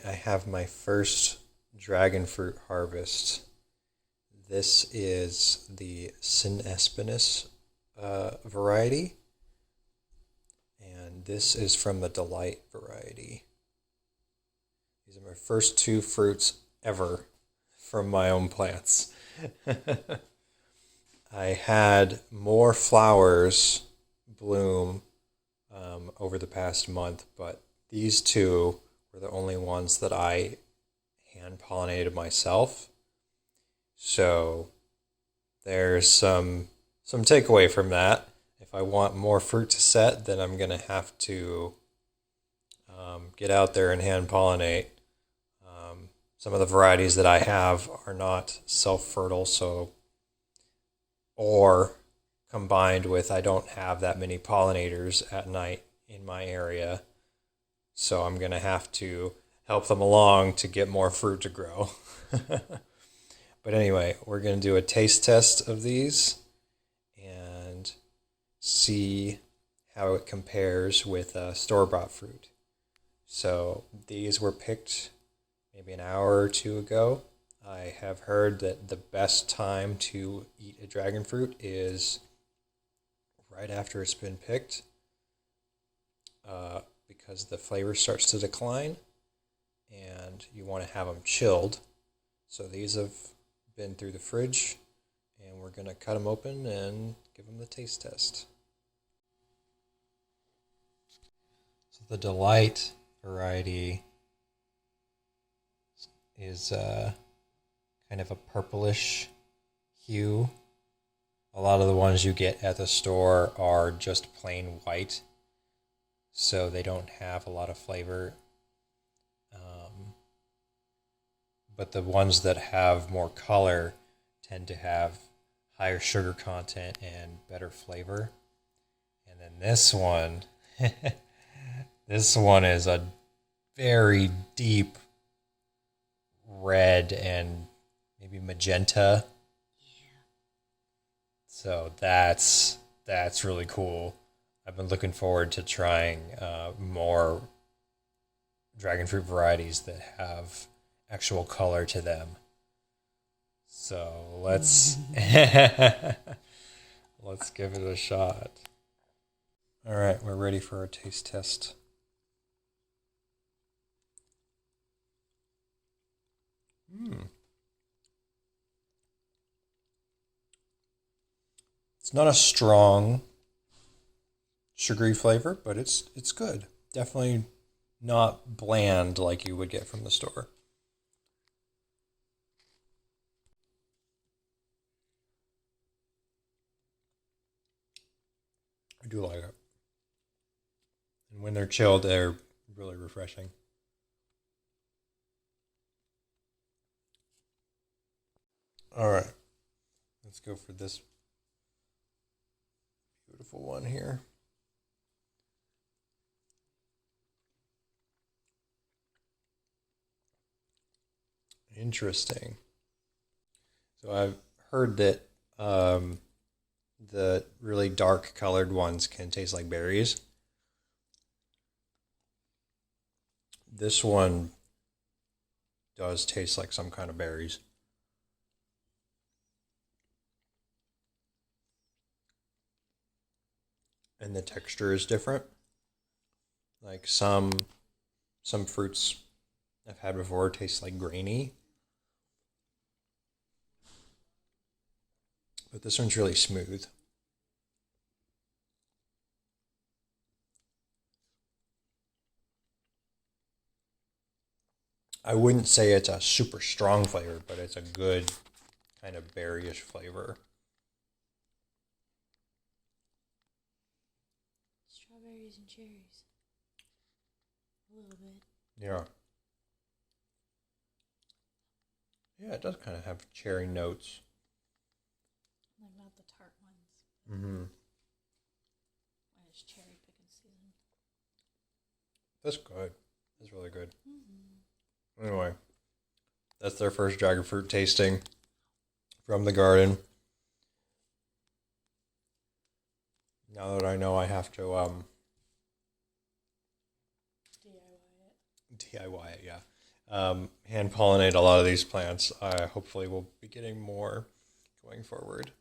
I have my first dragon fruit harvest. This is the Sinespinous variety, and this is from the Delight variety. These are my first two fruits ever from my own plants. I had more flowers bloom over the past month, but these two were the only ones that I hand pollinated myself. So there's some takeaway from that. If I want more fruit to set, then I'm gonna have to get out there and hand pollinate. Some of the varieties that I have are not self-fertile, so or combined with I don't have that many pollinators at night in my area, so I'm gonna have to help them along to get more fruit to grow. But anyway, we're gonna do a taste test of these and see how it compares with store-bought fruit. So these were picked maybe an hour or two ago. I have heard that the best time to eat a dragon fruit is right after it's been picked, because the flavor starts to decline and you want to have them chilled. So these have been through the fridge, and we're going to cut them open and give them the taste test. So the Delight variety is kind of a purplish hue. A lot of the ones you get at the store are just plain white, so they don't have a lot of flavor. But the ones that have more color tend to have higher sugar content and better flavor. And then this one, this one is a very deep red and maybe magenta. So that's really cool. I've been looking forward to trying more dragon fruit varieties that have actual color to them. So let's let's give it a shot. All right, we're ready for our taste test. It's not a strong sugary flavor, but it's good. Definitely not bland like you would get from the store. I do like it. And when they're chilled, they're really refreshing. All right, let's go for this beautiful one here. Interesting. So I've heard that the really dark colored ones can taste like berries. This one does taste like some kind of berries. And the texture is different. Like some fruits I've had before taste like grainy, but this one's really smooth. I wouldn't say it's a super strong flavor, but it's a good kind of berryish flavor. Strawberries and cherries. A little bit. Yeah. Yeah, it does kind of have cherry notes. Like not the tart ones. Mm-hmm. When it's cherry picking season. That's good. That's really good. Anyway, that's their first dragon fruit tasting from the garden. Now that I know I have to DIY it. DIY it, yeah. hand pollinate a lot of these plants. Hopefully we'll be getting more going forward.